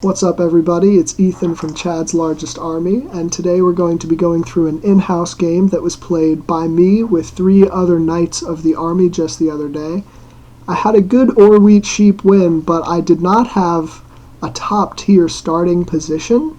What's up, everybody? It's Ethan from Chad's Largest Army, and today we're going to be going through an in-house game that was played by me with 3 other knights of the army just the other day. I had a good or wheat sheep win, but I did not have a top-tier starting position.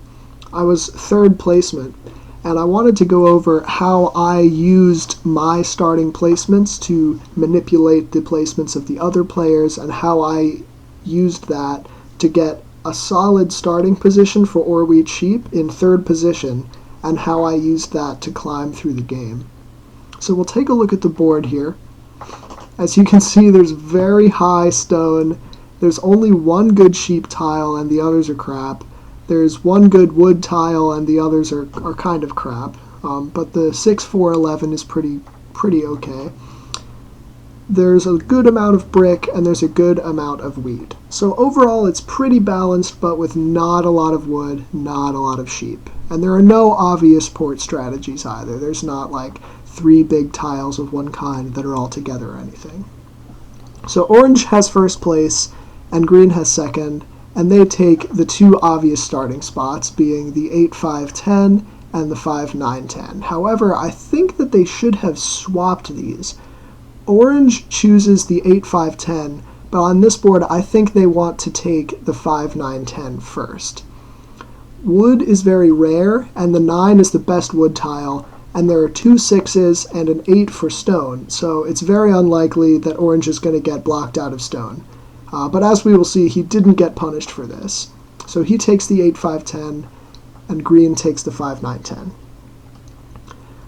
I was 3rd placement, and I wanted to go over how I used my starting placements to manipulate the placements of the other players, and how I used that to get a solid starting position for or wheat sheep in 3rd position, and how I used that to climb through the game. So we'll take a look at the board here. As you can see, there's very high stone. There's only one good sheep tile and the others are crap. There's one good wood tile and the others are kind of crap. But the 6-4-11 is pretty okay. There's a good amount of brick and there's a good amount of wheat. So overall it's pretty balanced, but with not a lot of wood, not a lot of sheep. And there are no obvious port strategies either. There's not like 3 big tiles of one kind that are all together or anything. So orange has 1st place and green has 2nd, and they take the 2 obvious starting spots, being the 8-5-10 and the 5-9-10. However, I think that they should have swapped these. Orange chooses the 8-5-10, but on this board I think they want to take the 5-9-10 first. Wood is very rare, and the 9 is the best wood tile, and there are 2 6s and an 8 for stone, so it's very unlikely that orange is going to get blocked out of stone. But as we will see, he didn't get punished for this. So he takes the 8-5-10, and green takes the 5-9-10.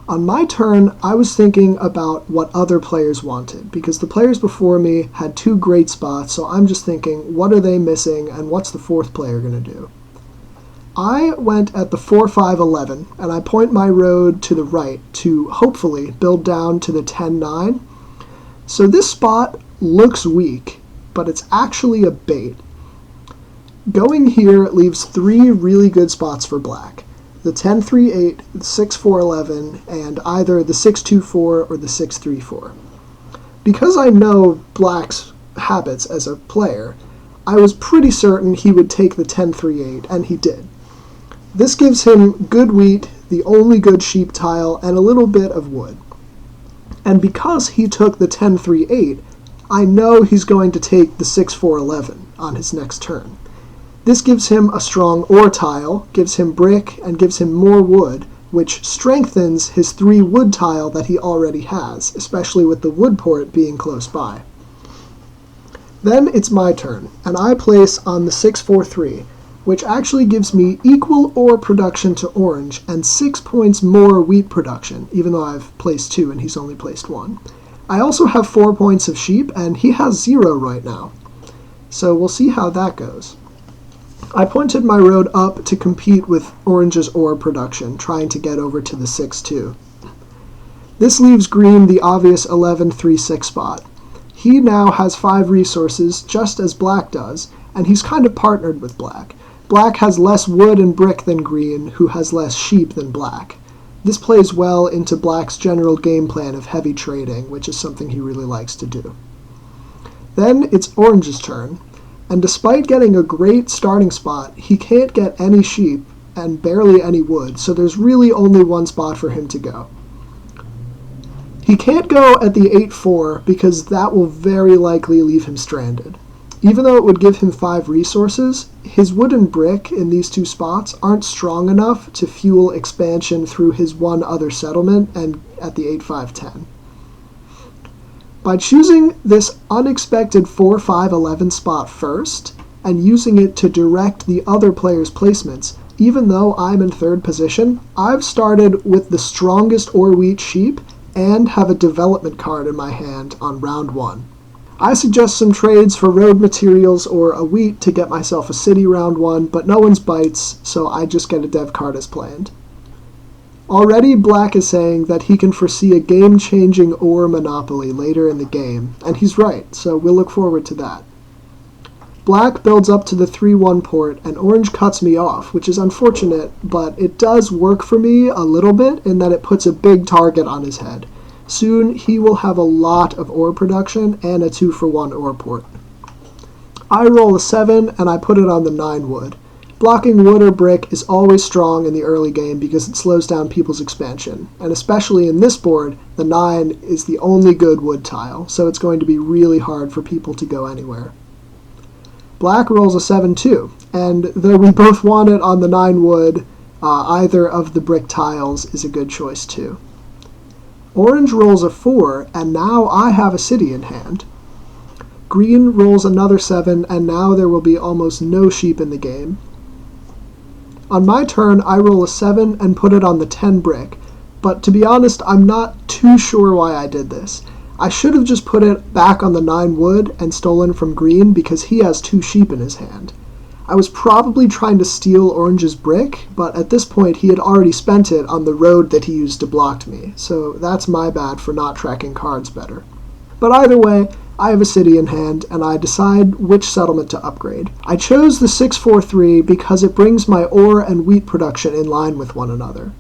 On my turn, I was thinking about what other players wanted, because the players before me had 2 great spots, so I'm just thinking, what are they missing, and what's the 4th player going to do? I went at the 4-5-11, and I point my road to the right to hopefully build down to the 10-9. So this spot looks weak, but it's actually a bait. Going here leaves 3 really good spots for black. The 10-3-8, the 6-4-11, and either the 6-2-4 or the 6-3-4. Because I know black's habits as a player, I was pretty certain he would take the 10-3-8, and he did. This gives him good wheat, the only good sheep tile, and a little bit of wood. And because he took the 10-3-8, I know he's going to take the 6-4-11 on his next turn. This gives him a strong ore tile, gives him brick, and gives him more wood, which strengthens his 3 wood tile that he already has, especially with the wood port being close by. Then it's my turn, and I place on the 6-4-3, which actually gives me equal ore production to orange and 6 points more wheat production, even though I've placed 2 and he's only placed 1. I also have 4 points of sheep, and he has 0 right now. So we'll see how that goes. I pointed my road up to compete with orange's ore production, trying to get over to the 6-2. This leaves green the obvious 11-3-6 spot. He now has 5 resources, just as black does, and he's kind of partnered with black. Black has less wood and brick than green, who has less sheep than black. This plays well into black's general game plan of heavy trading, which is something he really likes to do. Then it's orange's turn. And despite getting a great starting spot, he can't get any sheep and barely any wood, so there's really only one spot for him to go. He can't go at the 8-4 because that will very likely leave him stranded. Even though it would give him 5 resources, his wood and brick in these 2 spots aren't strong enough to fuel expansion through his one other settlement and at the 8-5-10. By choosing this unexpected 4-5-11 spot first, and using it to direct the other player's placements, even though I'm in 3rd position, I've started with the strongest or wheat sheep and have a development card in my hand on round 1. I suggest some trades for road materials or a wheat to get myself a city round 1, but no one's bites, so I just get a dev card as planned. Already black is saying that he can foresee a game-changing ore monopoly later in the game, and he's right, so we'll look forward to that. Black builds up to the 3-1 port, and orange cuts me off, which is unfortunate, but it does work for me a little bit in that it puts a big target on his head. Soon he will have a lot of ore production and a 2-for-1 ore port. I roll a 7 and I put it on the 9 wood. Blocking wood or brick is always strong in the early game because it slows down people's expansion, and especially in this board, the 9 is the only good wood tile, so it's going to be really hard for people to go anywhere. Black rolls a 7 too, and though we both want it on the 9 wood, either of the brick tiles is a good choice too. Orange rolls a 4, and now I have a city in hand. Green rolls another 7, and now there will be almost no sheep in the game. On my turn, I roll a 7 and put it on the 10 brick, but to be honest, I'm not too sure why I did this. I should have just put it back on the 9 wood and stolen from Green because he has 2 sheep in his hand. I was probably trying to steal Orange's brick, but at this point he had already spent it on the road that he used to block me, so that's my bad for not tracking cards better. But either way, I have a city in hand, and I decide which settlement to upgrade. I chose the 643 because it brings my ore and wheat production in line with one another.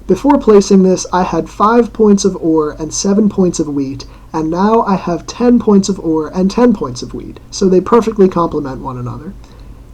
Before placing this, I had 5 points of ore and 7 points of wheat, and now I have 10 points of ore and 10 points of wheat, so they perfectly complement one another.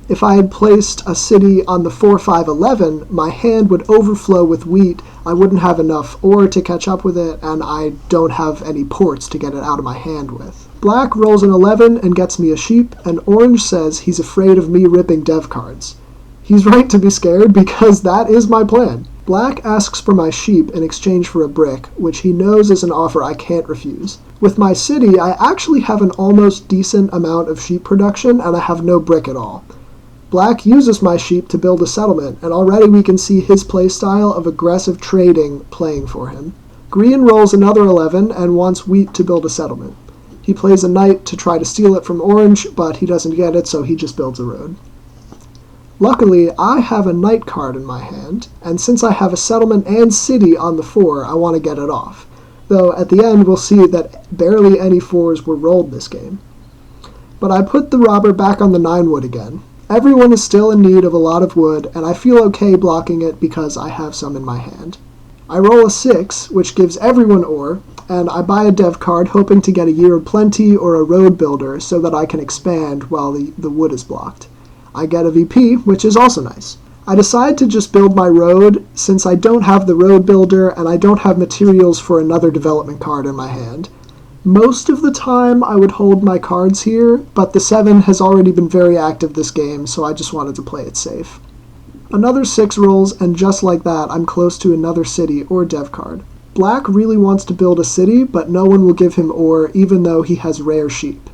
If I had placed a city on the 4-5-11, my hand would overflow with wheat, I wouldn't have enough ore to catch up with it, and I don't have any ports to get it out of my hand with. Black rolls an 11 and gets me a sheep, and Orange says he's afraid of me ripping dev cards. He's right to be scared because that is my plan. Black asks for my sheep in exchange for a brick, which he knows is an offer I can't refuse. With my city, I actually have an almost decent amount of sheep production, and I have no brick at all. Black uses my sheep to build a settlement, and already we can see his playstyle of aggressive trading playing for him. Green rolls another 11 and wants wheat to build a settlement. He plays a knight to try to steal it from Orange, but he doesn't get it, so he just builds a road. Luckily, I have a knight card in my hand, and since I have a settlement and city on the 4, I want to get it off. Though at the end we'll see that barely any 4s were rolled this game. But I put the robber back on the 9 wood again. Everyone is still in need of a lot of wood, and I feel okay blocking it because I have some in my hand. I roll a 6, which gives everyone ore, and I buy a dev card hoping to get a Year of Plenty or a Road Builder so that I can expand while the wood is blocked. I get a VP, which is also nice. I decide to just build my road since I don't have the Road Builder and I don't have materials for another development card in my hand. Most of the time I would hold my cards here, but the 7 has already been very active this game, so I just wanted to play it safe. Another 6 rolls, and just like that, I'm close to another city or dev card. Black really wants to build a city, but no one will give him ore even though he has rare sheep.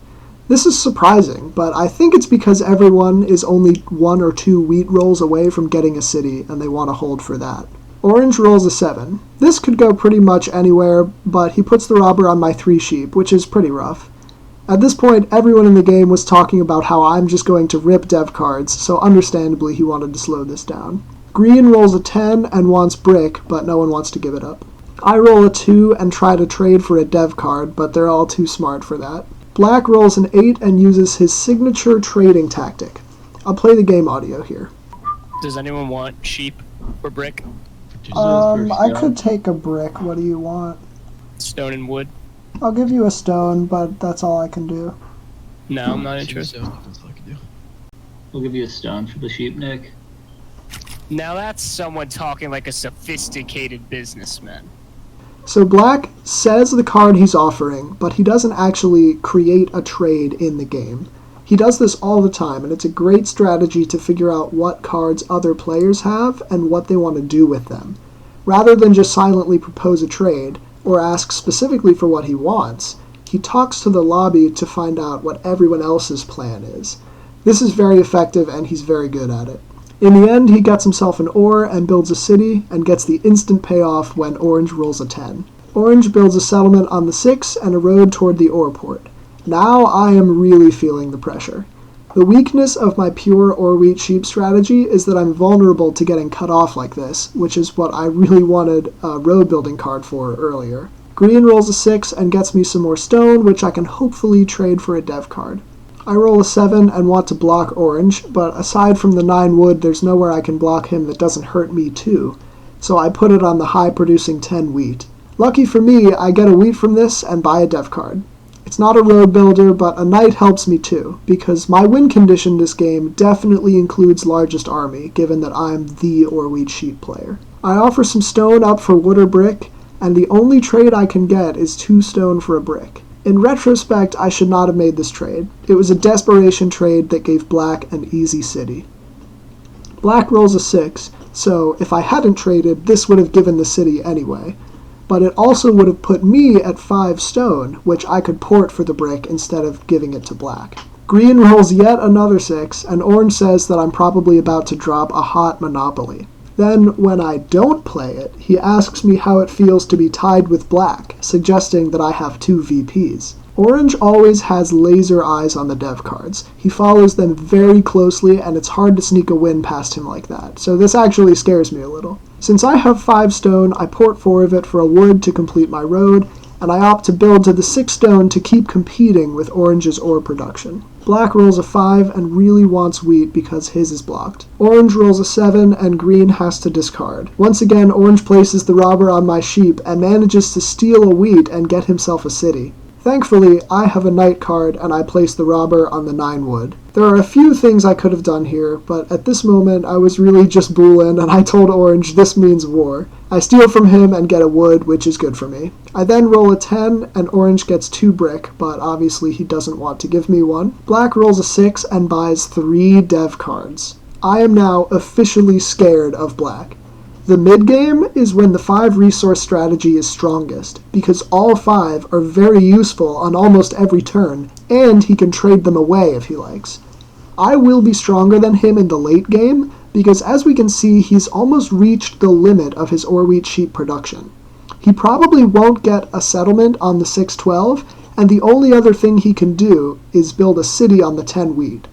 This is surprising, but I think it's because everyone is only 1 or 2 wheat rolls away from getting a city, and they want to hold for that. Orange rolls a 7. This could go pretty much anywhere, but he puts the robber on my 3 sheep, which is pretty rough. At this point, everyone in the game was talking about how I'm just going to rip dev cards, so understandably he wanted to slow this down. Green rolls a 10 and wants brick, but no one wants to give it up. I roll a 2 and try to trade for a dev card, but they're all too smart for that. Black rolls an 8 and uses his signature trading tactic. I'll play the game audio here. Does anyone want sheep or brick? I could take a brick. What do you want? Stone and wood? I'll give you a stone, but that's all I can do. No, I'm not interested. We'll give you a stone for the sheep, Nick. Now that's someone talking like a sophisticated businessman. So Black says the card he's offering, but he doesn't actually create a trade in the game. He does this all the time, and it's a great strategy to figure out what cards other players have and what they want to do with them. Rather than just silently propose a trade, or ask specifically for what he wants, he talks to the lobby to find out what everyone else's plan is. This is very effective, and he's very good at it. In the end, he gets himself an ore and builds a city, and gets the instant payoff when Orange rolls a 10. Orange builds a settlement on the 6 and a road toward the ore port. Now I am really feeling the pressure. The weakness of my pure ore wheat sheep strategy is that I'm vulnerable to getting cut off like this, which is what I really wanted a road building card for earlier. Green rolls a 6 and gets me some more stone, which I can hopefully trade for a dev card. I roll a 7 and want to block Orange, but aside from the 9 wood, there's nowhere I can block him that doesn't hurt me too, so I put it on the high producing 10 wheat. Lucky for me, I get a wheat from this and buy a dev card. It's not a road builder, but a knight helps me too, because my win condition this game definitely includes largest army, given that I'm the or wheat sheep player. I offer some stone up for wood or brick, and the only trade I can get is 2 stone for a brick. In retrospect, I should not have made this trade. It was a desperation trade that gave black an easy city. Black rolls a 6, so if I hadn't traded, this would have given the city anyway. But it also would have put me at 5 stone, which I could port for the brick instead of giving it to black. Green rolls yet another 6, and orange says that I'm probably about to drop a hot monopoly. Then, when I don't play it, he asks me how it feels to be tied with black, suggesting that I have 2 VPs. Orange always has laser eyes on the dev cards. He follows them very closely, and it's hard to sneak a win past him like that, so this actually scares me a little. Since I have 5 stone, I port 4 of it for a wood to complete my road, and I opt to build to the 6 stone to keep competing with orange's ore production. Black rolls a 5 and really wants wheat because his is blocked. Orange rolls a 7 and green has to discard. Once again, orange places the robber on my sheep and manages to steal a wheat and get himself a city. Thankfully, I have a knight card and I place the robber on the 9 wood. There are a few things I could have done here, but at this moment I was really just booling and I told orange this means war. I steal from him and get a wood, which is good for me. I then roll a 10 and orange gets 2 brick, but obviously he doesn't want to give me one. Black rolls a 6 and buys 3 dev cards. I am now officially scared of black. The mid-game is when the 5 resource strategy is strongest, because all 5 are very useful on almost every turn, and he can trade them away if he likes. I will be stronger than him in the late game, because as we can see, he's almost reached the limit of his ore wheat sheep production. He probably won't get a settlement on the 612, and the only other thing he can do is build a city on the 10 wheat.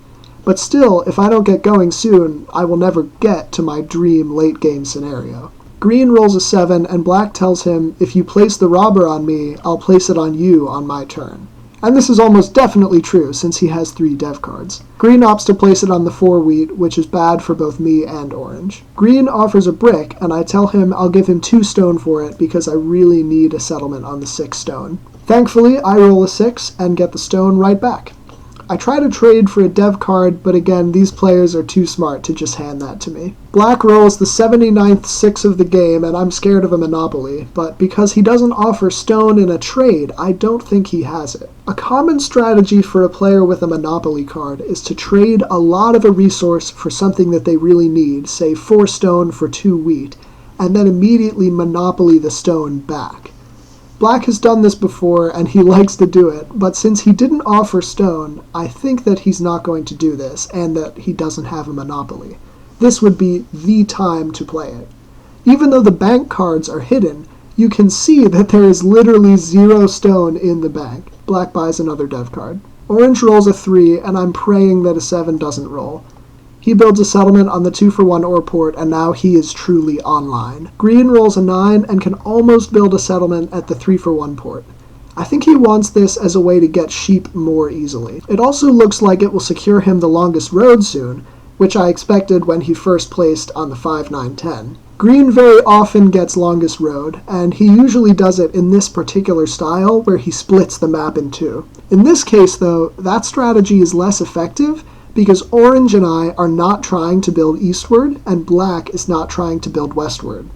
But still, if I don't get going soon, I will never get to my dream late-game scenario. Green rolls a 7, and black tells him, if you place the robber on me, I'll place it on you on my turn. And this is almost definitely true, since he has 3 dev cards. Green opts to place it on the 4 wheat, which is bad for both me and orange. Green offers a brick, and I tell him I'll give him 2 stone for it, because I really need a settlement on the 6 stone. Thankfully, I roll a 6, and get the stone right back. I try to trade for a dev card, but again, these players are too smart to just hand that to me. Black rolls the 79th 6 of the game, and I'm scared of a monopoly, but because he doesn't offer stone in a trade, I don't think he has it. A common strategy for a player with a monopoly card is to trade a lot of a resource for something that they really need, say 4 stone for 2 wheat, and then immediately monopoly the stone back. Black has done this before, and he likes to do it, but since he didn't offer stone, I think that he's not going to do this, and that he doesn't have a monopoly. This would be the time to play it. Even though the bank cards are hidden, you can see that there is literally 0 stone in the bank. Black buys another dev card. Orange rolls a 3, and I'm praying that a 7 doesn't roll. He builds a settlement on the 2-for-1 ore port, and now he is truly online. Green rolls a 9 and can almost build a settlement at the 3-for-1 port. I think he wants this as a way to get sheep more easily. It also looks like it will secure him the longest road soon, which I expected when he first placed on the 5-9-10. Green very often gets longest road, and he usually does it in this particular style where he splits the map in 2. In this case, though, that strategy is less effective, because orange and I are not trying to build eastward, and black is not trying to build westward.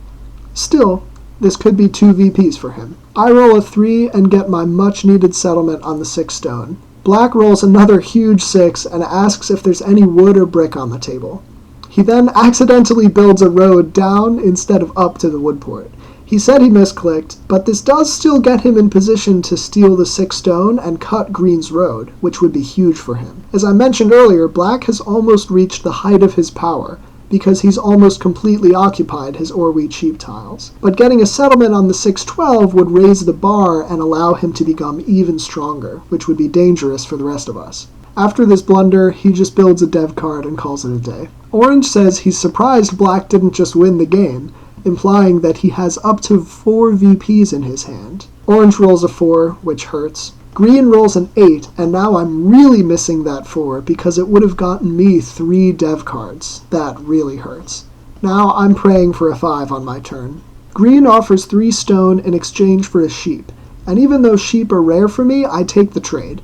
Still, this could be 2 VPs for him. I roll a 3 and get my much-needed settlement on the 6 stone. Black rolls another huge 6 and asks if there's any wood or brick on the table. He then accidentally builds a road down instead of up to the wood port. He said he misclicked, but this does still get him in position to steal the 6 stone and cut Green's road, which would be huge for him. As I mentioned earlier, Black has almost reached the height of his power, because he's almost completely occupied his ore wheat sheep tiles. But getting a settlement on the 612 would raise the bar and allow him to become even stronger, which would be dangerous for the rest of us. After this blunder, he just builds a dev card and calls it a day. Orange says he's surprised Black didn't just win the game, implying that he has up to 4 VPs in his hand. Orange rolls a 4, which hurts. Green rolls an 8, and now I'm really missing that 4 because it would have gotten me 3 dev cards. That really hurts. Now I'm praying for a 5 on my turn. Green offers 3 stone in exchange for a sheep, and even though sheep are rare for me, I take the trade.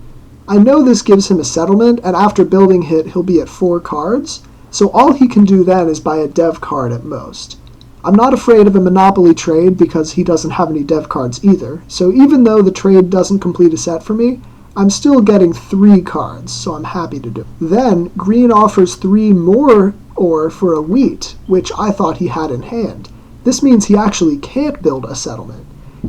I know this gives him a settlement, and after building hit, he'll be at 4 cards, so all he can do then is buy a dev card at most. I'm not afraid of a monopoly trade because he doesn't have any dev cards either, so even though the trade doesn't complete a set for me, I'm still getting 3 cards, so I'm happy to do it. Then, green offers 3 more ore for a wheat, which I thought he had in hand. This means he actually can't build a settlement.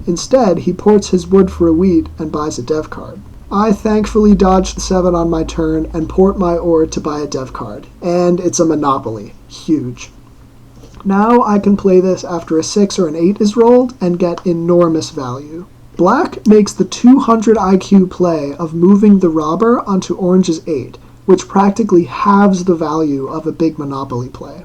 Instead, he ports his wood for a wheat and buys a dev card. I thankfully dodge the 7 on my turn and port my ore to buy a dev card, and it's a monopoly. Huge. Now I can play this after a 6 or an 8 is rolled and get enormous value. Black makes the 200 IQ play of moving the robber onto orange's 8, which practically halves the value of a big monopoly play.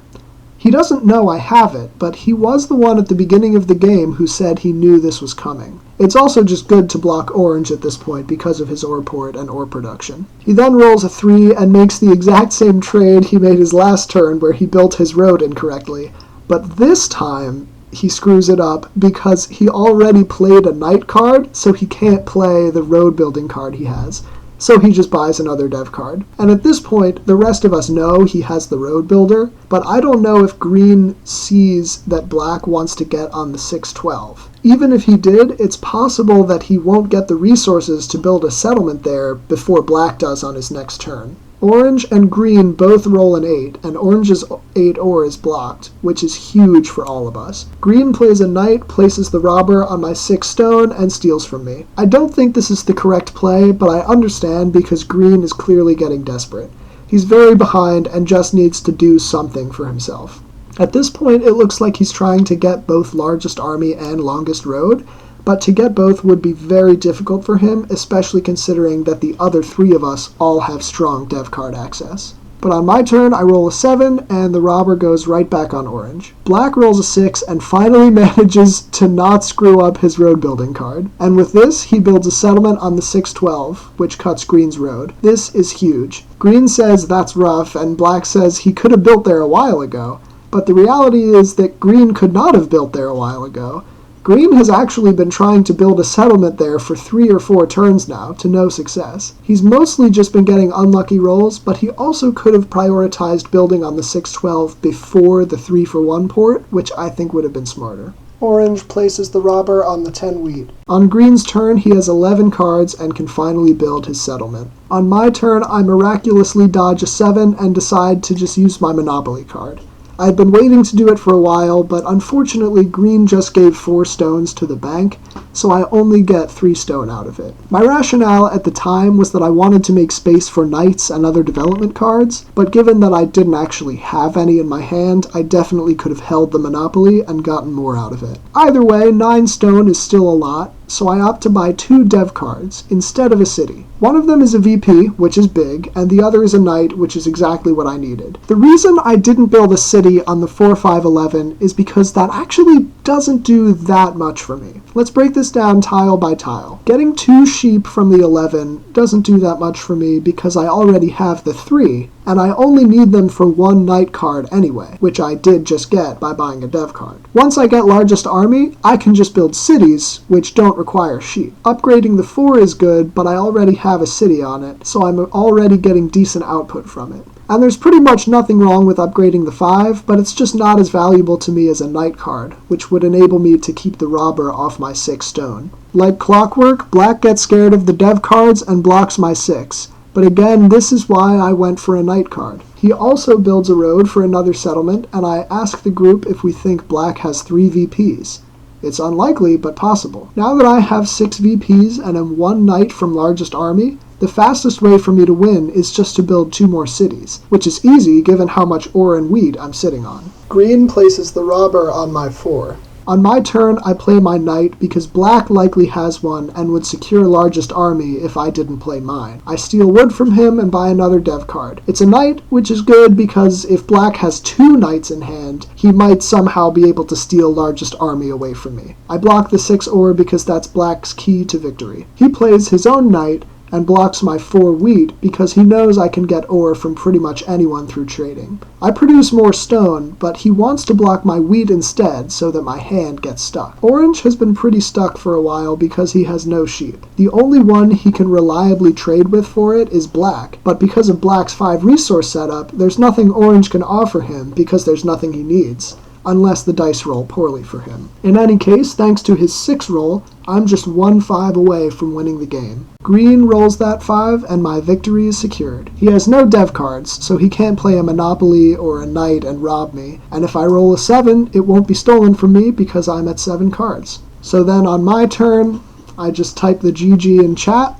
He doesn't know I have it, but he was the one at the beginning of the game who said he knew this was coming. It's also just good to block orange at this point because of his ore port and ore production. He then rolls a 3 and makes the exact same trade he made his last turn where he built his road incorrectly, but this time he screws it up because he already played a knight card, so he can't play the road building card he has. So he just buys another dev card. And at this point, the rest of us know he has the road builder, but I don't know if green sees that black wants to get on the 6-12. Even if he did, it's possible that he won't get the resources to build a settlement there before black does on his next turn. Orange and green both roll an 8, and orange's 8 ore is blocked, which is huge for all of us. Green plays a knight, places the robber on my 6 stone, and steals from me. I don't think this is the correct play, but I understand because green is clearly getting desperate. He's very behind and just needs to do something for himself. At this point, it looks like he's trying to get both largest army and longest road, but to get both would be very difficult for him, especially considering that the other 3 of us all have strong dev card access. But on my turn, I roll a 7, and the robber goes right back on orange. Black rolls a 6 and finally manages to not screw up his road building card. And with this, he builds a settlement on the 6-12, which cuts green's road. This is huge. Green says that's rough, and black says he could have built there a while ago. But the reality is that green could not have built there a while ago. Green has actually been trying to build a settlement there for 3 or 4 turns now, to no success. He's mostly just been getting unlucky rolls, but he also could have prioritized building on the 6-12 before the 3-for-1 port, which I think would have been smarter. Orange places the robber on the 10 wheat. On green's turn, he has 11 cards and can finally build his settlement. On my turn, I miraculously dodge a 7 and decide to just use my monopoly card. I'd been waiting to do it for a while, but unfortunately green just gave 4 stones to the bank, so I only get 3 stone out of it. My rationale at the time was that I wanted to make space for knights and other development cards, but given that I didn't actually have any in my hand, I definitely could have held the monopoly and gotten more out of it. Either way, 9 stone is still a lot, so I opt to buy 2 dev cards instead of a city. One of them is a VP, which is big, and the other is a knight, which is exactly what I needed. The reason I didn't build a city on the 4-5-11 is because that actually doesn't do that much for me. Let's break this down tile by tile. Getting 2 sheep from the 11 doesn't do that much for me because I already have the 3, and I only need them for 1 knight card anyway, which I did just get by buying a dev card. Once I get largest army, I can just build cities, which don't require sheep. Upgrading the 4 is good, but I already have a city on it, so I'm already getting decent output from it. And there's pretty much nothing wrong with upgrading the 5, but it's just not as valuable to me as a knight card, which would enable me to keep the robber off my 6 stone. Like clockwork, black gets scared of the dev cards and blocks my 6. But again, this is why I went for a knight card. He also builds a road for another settlement, and I ask the group if we think black has 3 VPs. It's unlikely, but possible. Now that I have 6 VPs and am 1 knight from largest army, the fastest way for me to win is just to build 2 more cities, which is easy given how much ore and wheat I'm sitting on. Green places the robber on my 4. On my turn, I play my knight because black likely has one and would secure largest army if I didn't play mine. I steal wood from him and buy another dev card. It's a knight, which is good because if black has 2 knights in hand, he might somehow be able to steal largest army away from me. I block the 6 ore because that's black's key to victory. He plays his own knight, and blocks my 4 wheat because he knows I can get ore from pretty much anyone through trading. I produce more stone, but he wants to block my wheat instead so that my hand gets stuck. Orange has been pretty stuck for a while because he has no sheep. The only one he can reliably trade with for it is black, but because of black's 5 resource setup, there's nothing orange can offer him because there's nothing he needs, unless the dice roll poorly for him. In any case, thanks to his 6 roll, I'm just 1-5 away from winning the game. Green rolls that 5, and my victory is secured. He has no dev cards, so he can't play a Monopoly or a Knight and rob me, and if I roll a 7, it won't be stolen from me because I'm at 7 cards. So then on my turn, I just type the GG in chat,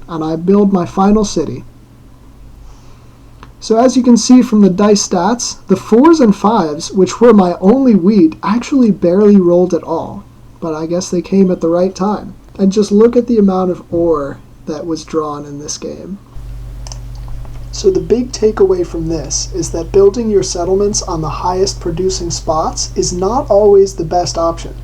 and I build my final city. So as you can see from the dice stats, the 4s and 5s, which were my only wheat, actually barely rolled at all. But I guess they came at the right time. And just look at the amount of ore that was drawn in this game. So the big takeaway from this is that building your settlements on the highest producing spots is not always the best option.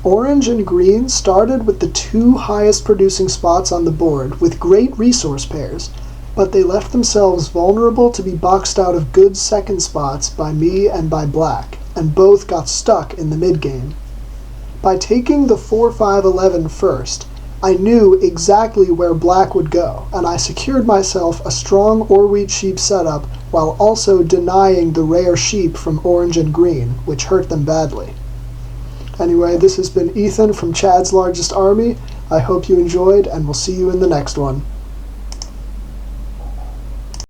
Orange and green started with the 2 highest producing spots on the board with great resource pairs, but they left themselves vulnerable to be boxed out of good second spots by me and by black, and both got stuck in the mid-game. By taking the 4-5-11 first, I knew exactly where black would go, and I secured myself a strong ore-wheat sheep setup while also denying the rare sheep from orange and green, which hurt them badly. Anyway, this has been Ethan from Chad's Largest Army. I hope you enjoyed, and we'll see you in the next one.